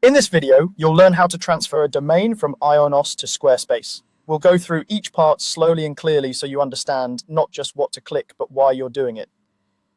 In this video, you'll learn how to transfer a domain from Ionos to Squarespace. We'll go through each part slowly and clearly so you understand not just what to click, but why you're doing it.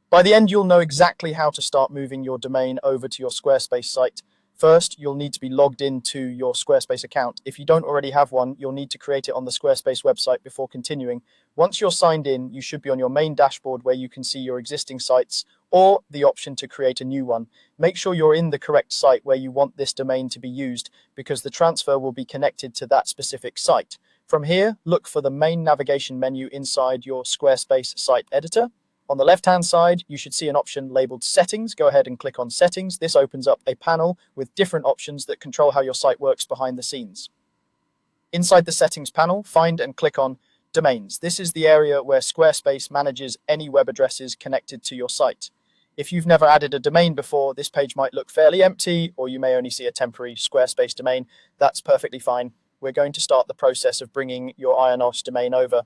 By the end, you'll know exactly how to start moving your domain over to your Squarespace site. First, you'll need to be logged into your Squarespace account. If you don't already have one, you'll need to create it on the Squarespace website before continuing. Once you're signed in, you should be on your main dashboard where you can see your existing sites or the option to create a new one. Make sure you're in the correct site where you want this domain to be used because the transfer will be connected to that specific site. From here, look for the main navigation menu inside your Squarespace site editor. On the left-hand side, you should see an option labeled Settings. Go ahead and click on Settings. This opens up a panel with different options that control how your site works behind the scenes. Inside the Settings panel, find and click on Domains. This is the area where Squarespace manages any web addresses connected to your site. If you've never added a domain before, this page might look fairly empty, or you may only see a temporary Squarespace domain. That's perfectly fine. We're going to start the process of bringing your Ionos domain over.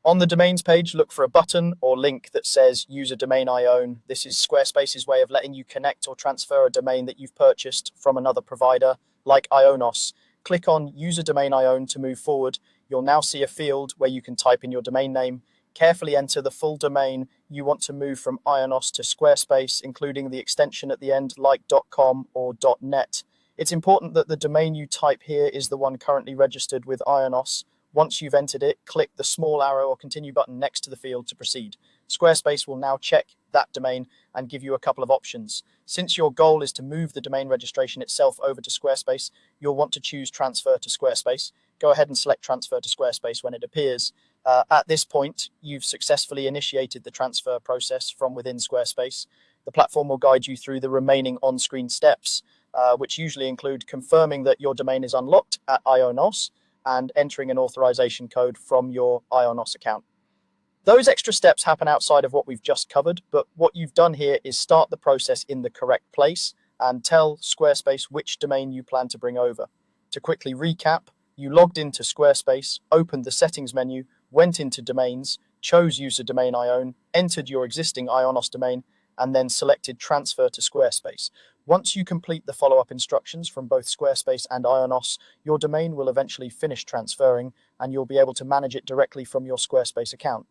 On the domains page, look for a button or link that says Use a domain I own. This is Squarespace's way of letting you connect or transfer a domain that you've purchased from another provider, like Ionos. Click on Use a domain I own to move forward. You'll now see a field where you can type in your domain name. Carefully enter the full domain you want to move from Ionos to Squarespace, including the extension at the end like .com or .net. It's important that the domain you type here is the one currently registered with Ionos. Once you've entered it, click the small arrow or continue button next to the field to proceed. Squarespace will now check that domain and give you a couple of options. Since your goal is to move the domain registration itself over to Squarespace, you'll want to choose Transfer to Squarespace. Go ahead and select Transfer to Squarespace when it appears. At this point, you've successfully initiated the transfer process from within Squarespace. The platform will guide you through the remaining on-screen steps, which usually include confirming that your domain is unlocked at Ionos and entering an authorization code from your Ionos account. Those extra steps happen outside of what we've just covered, but what you've done here is start the process in the correct place and tell Squarespace which domain you plan to bring over. To quickly recap, you logged into Squarespace, opened the settings menu, went into domains, chose Use a domain I own, entered your existing Ionos domain, and then selected Transfer to Squarespace. Once you complete the follow-up instructions from both Squarespace and Ionos, your domain will eventually finish transferring and you'll be able to manage it directly from your Squarespace account.